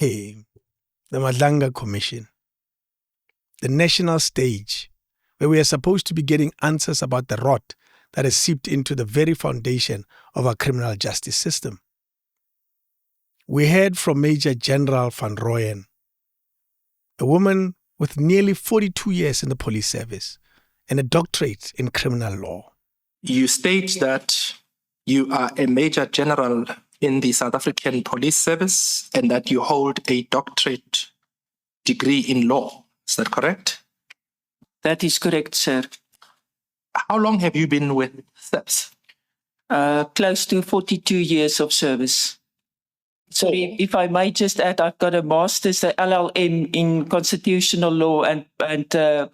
the Madlanga Commission, the national stage, where we are supposed to be getting answers about the rot that has seeped into the very foundation of our criminal justice system. We heard from Major General van Rooyen, a woman with nearly 42 years in the police service and a doctorate in criminal law. You state that you are a Major General in the South African Police Service and that you hold a doctorate degree in law. Is that correct? That is correct, sir. How long have you been with SAPS? Close to 42 years of service. Sorry, if I may just add, I've got a master's, a LLM in constitutional law and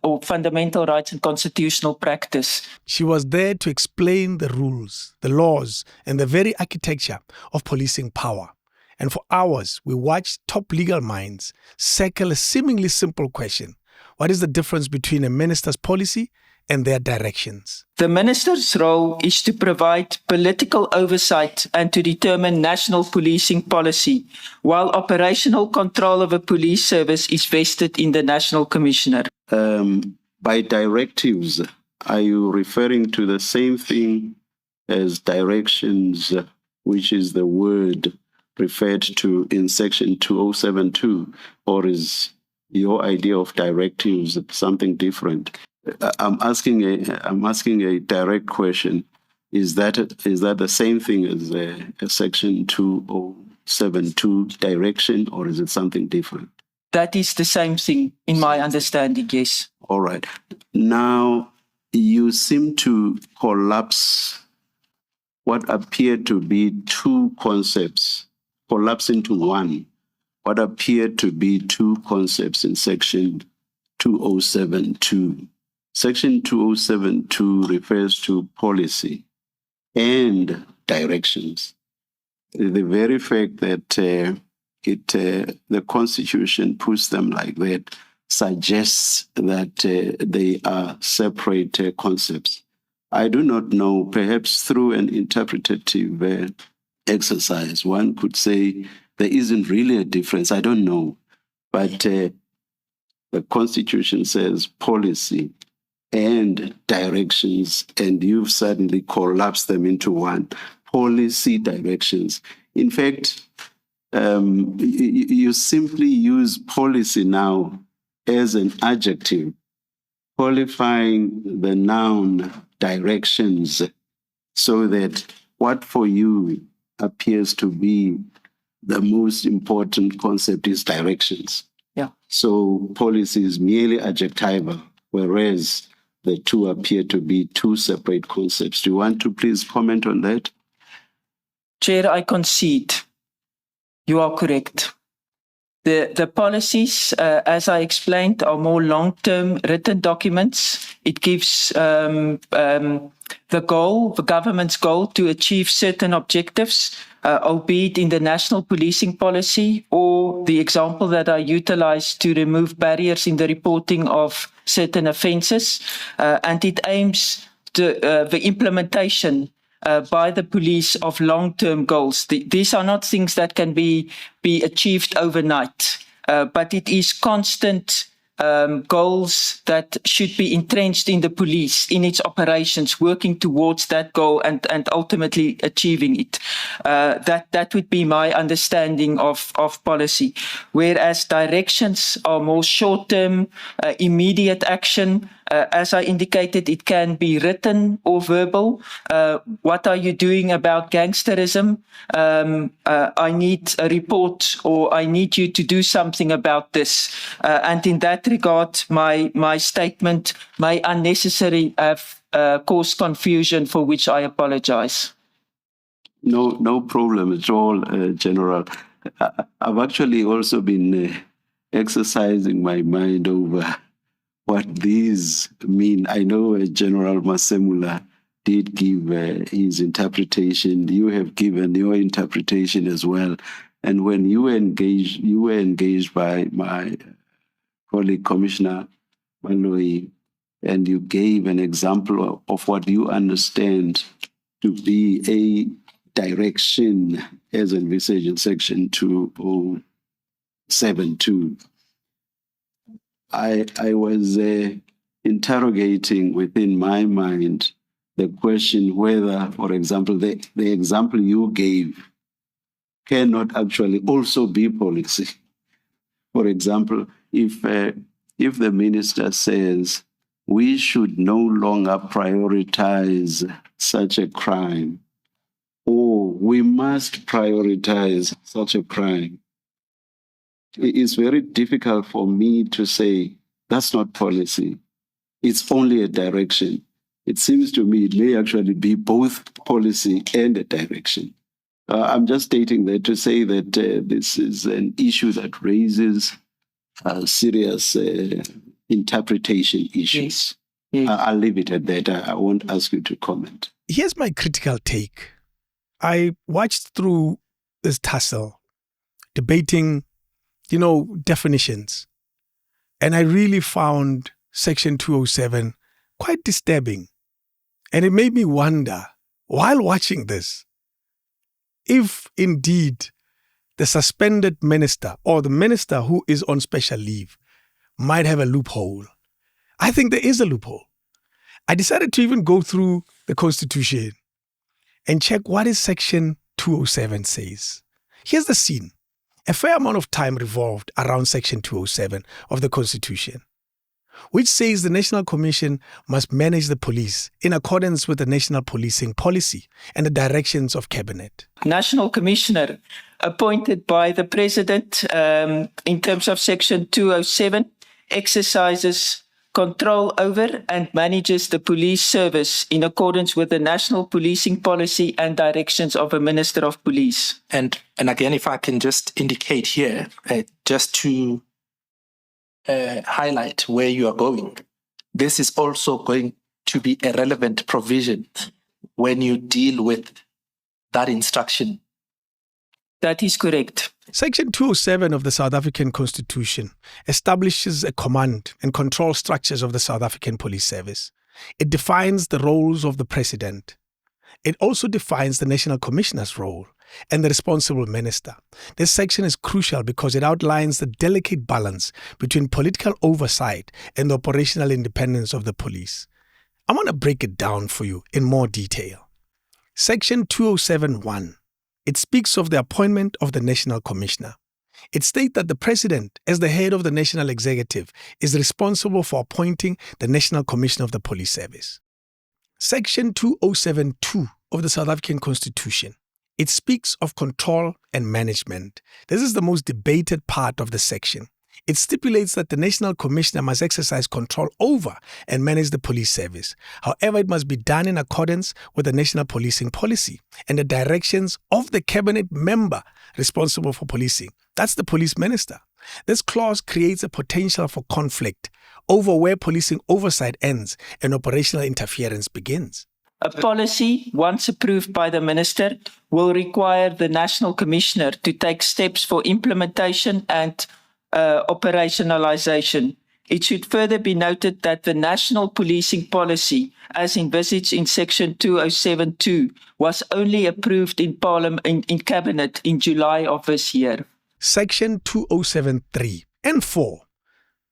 or fundamental rights and constitutional practice. She was there to explain the rules, the laws, and the very architecture of policing power. And for hours, we watched top legal minds circle a seemingly simple question. What is the difference between a minister's policy and their directions? The minister's role is to provide political oversight and to determine national policing policy, while operational control of a police service is vested in the National Commissioner. By directives, are you referring to the same thing as directions, which is the word referred to in section 2072, or is your idea of directives something different? I'm asking a direct question. Is that the same thing as a section 2072 direction, or is it something different? That is the same thing, in my understanding, yes. All right. Now, you seem to collapse what appear to be two concepts, collapse into one, what appear to be two concepts in section 2072. Section 2072 refers to policy and directions. The very fact that the Constitution puts them like that suggests that they are separate concepts. I do not know, perhaps through an interpretative exercise, one could say there isn't really a difference. I don't know. But the Constitution says policy and directions, and you've suddenly collapsed them into one. Policy, directions. In fact, you simply use policy now as an adjective, qualifying the noun directions, so that what for you appears to be the most important concept is directions. Yeah. So policy is merely adjectival, whereas the two appear to be two separate concepts. Do you want to please comment on that? Chair, I concede. You are correct. The policies, as I explained, are more long-term written documents. It gives the government's goal to achieve certain objectives, albeit in the national policing policy, or the example that I utilized to remove barriers in the reporting of certain offences, and it aims the implementation by the police of long-term goals. These are not things that can be achieved overnight, but it is constant goals that should be entrenched in the police, in its operations, working towards that goal and ultimately achieving it. That would be my understanding of policy. Whereas directions are more short-term, immediate action. As I indicated, it can be written or verbal. What are you doing about gangsterism? I need a report, or I need you to do something about this. And in that regard, my statement may unnecessarily have caused confusion, for which I apologize. No problem at all, General. I've actually also been exercising my mind over what these mean. I know General Masemula did give his interpretation. You have given your interpretation as well. And when you were engaged by my colleague, Commissioner Malloy, and you gave an example of what you understand to be a direction as envisaged in Section 20 207.2. I was interrogating within my mind the question whether, for example, the example you gave cannot actually also be policy. For example, if the minister says we should no longer prioritize such a crime, or we must prioritize such a crime, it's very difficult for me to say that's not policy. It's only a direction. It seems to me it may actually be both policy and a direction. I'm just stating that to say that this is an issue that raises serious interpretation issues. Yes. I'll leave it at that. I won't ask you to comment. Here's my critical take. I watched through this tussle, debating, definitions. And I really found Section 207 quite disturbing. And it made me wonder, while watching this, if indeed the suspended minister or the minister who is on special leave might have a loophole. I think there is a loophole. I decided to even go through the Constitution and check what is Section 207 says. Here's the scene. A fair amount of time revolved around Section 207 of the Constitution, which says the National Commission must manage the police in accordance with the National Policing Policy and the directions of Cabinet. National Commissioner appointed by the President in terms of Section 207 exercises control over and manages the police service in accordance with the National Policing Policy and directions of a Minister of Police. And again, if I can just indicate here, just to highlight where you are going, this is also going to be a relevant provision when you deal with that instruction. That is correct. Section 207 of the South African Constitution establishes a command and control structures of the South African Police Service. It defines the roles of the President. It also defines the National Commissioner's role and the responsible minister. This section is crucial because it outlines the delicate balance between political oversight and the operational independence of the police. I want to break it down for you in more detail. Section 207(1). It speaks of the appointment of the National Commissioner. It states that the President, as the head of the National Executive, is responsible for appointing the National Commissioner of the Police Service. Section 207(2) of the South African Constitution. It speaks of control and management. This is the most debated part of the section. It stipulates that the National Commissioner must exercise control over and manage the police service. However, it must be done in accordance with the National Policing Policy and the directions of the Cabinet member responsible for policing. That's the police minister. This clause creates a potential for conflict over where policing oversight ends and operational interference begins. A policy, once approved by the Minister, will require the National Commissioner to take steps for implementation and operationalization. It should further be noted that the National Policing Policy, as envisaged in Section 207(2), was only approved in Parliament in Cabinet in July of this year. Section 207(3) and 4.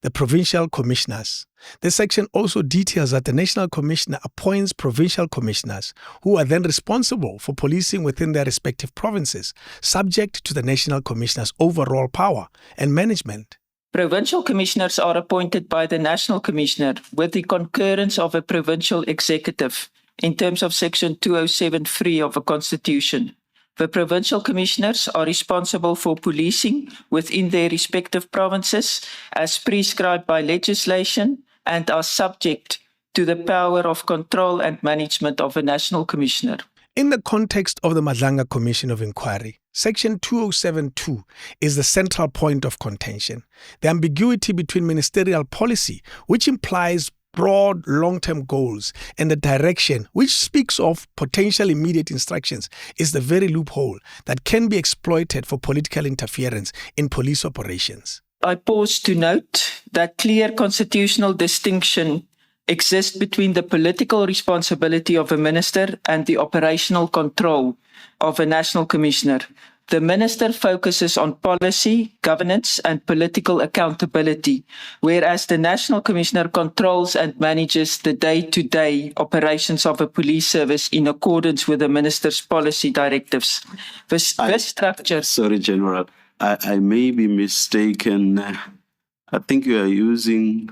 The Provincial Commissioners. This section also details that the National Commissioner appoints provincial commissioners who are then responsible for policing within their respective provinces, subject to the National Commissioner's overall power and management. Provincial commissioners are appointed by the National Commissioner with the concurrence of a provincial executive in terms of Section 207(3) of the Constitution. The provincial commissioners are responsible for policing within their respective provinces as prescribed by legislation and are subject to the power of control and management of a national commissioner. In the context of the Madlanga Commission of Inquiry, Section 207(2) is the central point of contention. The ambiguity between ministerial policy, which implies broad long-term goals, and the direction, which speaks of potential immediate instructions, is the very loophole that can be exploited for political interference in police operations. I pause to note that clear constitutional distinction exists between the political responsibility of a minister and the operational control of a national commissioner. The minister focuses on policy, governance, and political accountability, whereas the National Commissioner controls and manages the day-to-day operations of a police service in accordance with the minister's policy directives. This structure... Sorry, General. I may be mistaken. I think you are using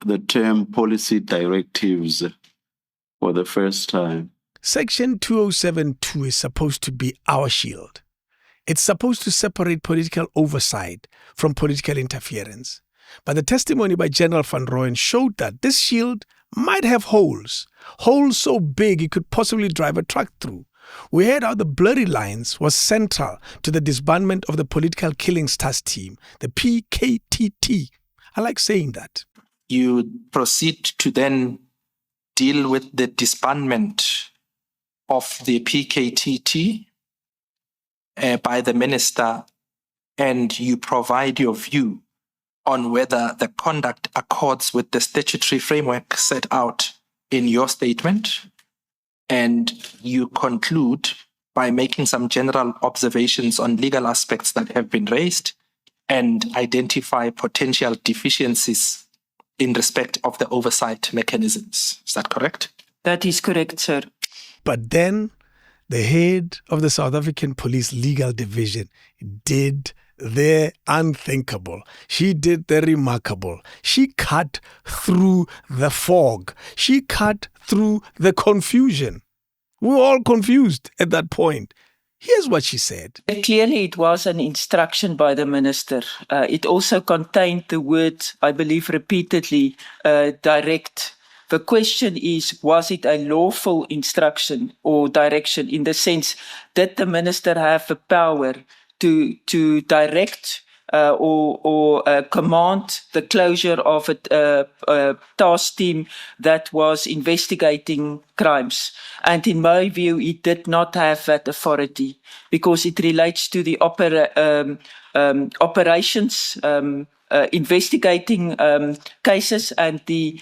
the term policy directives for the first time. Section 207.2 is supposed to be our shield. It's supposed to separate political oversight from political interference. But the testimony by General Van Rooyen showed that this shield might have holes so big it could possibly drive a truck through. We heard how the blurry lines was central to the disbandment of the Political Killings Task Team, the PKTT. I like saying that. You proceed to then deal with the disbandment of the PKTT by the minister, and you provide your view on whether the conduct accords with the statutory framework set out in your statement, and you conclude by making some general observations on legal aspects that have been raised and identify potential deficiencies in respect of the oversight mechanisms. Is that correct? That is correct, sir. But then the head of the South African Police Legal Division did the unthinkable. She did the remarkable. She cut through the fog. She cut through the confusion. We were all confused at that point. Here's what she said. Clearly, it was an instruction by the minister. It also contained the word, I believe repeatedly, direct. The question is, was it a lawful instruction or direction, in the sense that the minister have the power to direct or command the closure of a task team that was investigating crimes. And in my view, it did not have that authority because it relates to the operations, investigating cases and the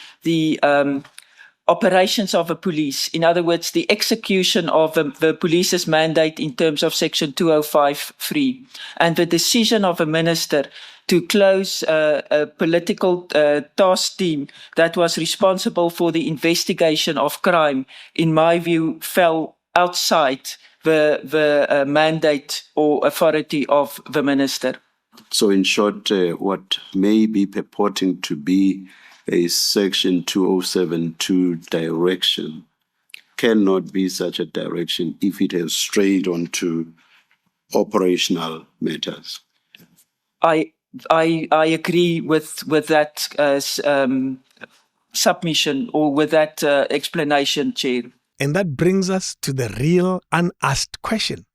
operations of a police. In other words, the execution of the police's mandate in terms of Section 205(3). And the decision of a minister to close a political task team that was responsible for the investigation of crime, in my view, fell outside the mandate or authority of the minister. So in short, what may be purporting to be a Section 207.2 direction cannot be such a direction if it has strayed onto operational matters. I agree with that submission or with that explanation, Chair. And that brings us to the real unasked question.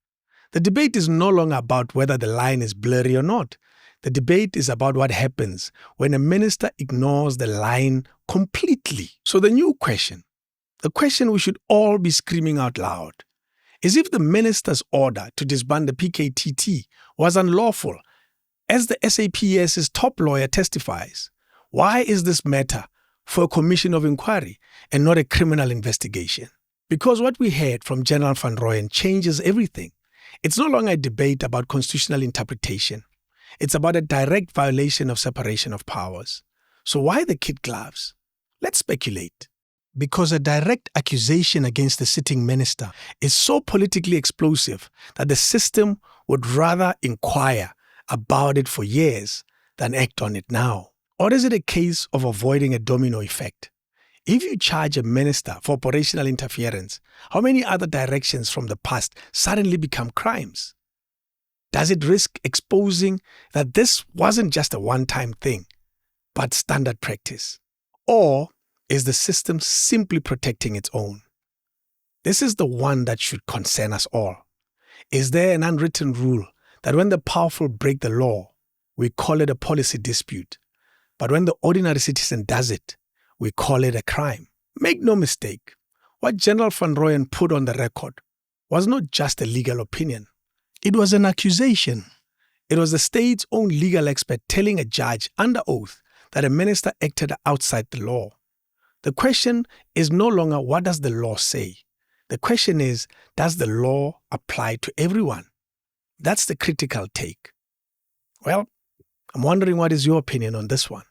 The debate is no longer about whether the line is blurry or not. The debate is about what happens when a minister ignores the line completely. So the new question, the question we should all be screaming out loud, is if the minister's order to disband the PKTT was unlawful, as the SAPS's top lawyer testifies. Why is this matter for a commission of inquiry and not a criminal investigation? Because what we heard from General Van Rooyen changes everything. It's no longer a debate about constitutional interpretation. It's about a direct violation of separation of powers. So why the kid gloves? Let's speculate. Because a direct accusation against the sitting minister is so politically explosive that the system would rather inquire about it for years than act on it now. Or is it a case of avoiding a domino effect? If you charge a minister for operational interference, how many other directions from the past suddenly become crimes? Does it risk exposing that this wasn't just a one-time thing, but standard practice? Or is the system simply protecting its own? This is the one that should concern us all. Is there an unwritten rule that when the powerful break the law, we call it a policy dispute, but when the ordinary citizen does it, we call it a crime? Make no mistake, what General Van Rooyen put on the record was not just a legal opinion. It was an accusation. It was the state's own legal expert telling a judge under oath that a minister acted outside the law. The question is no longer what does the law say? The question is, does the law apply to everyone? That's the critical take. Well, I'm wondering what is your opinion on this one?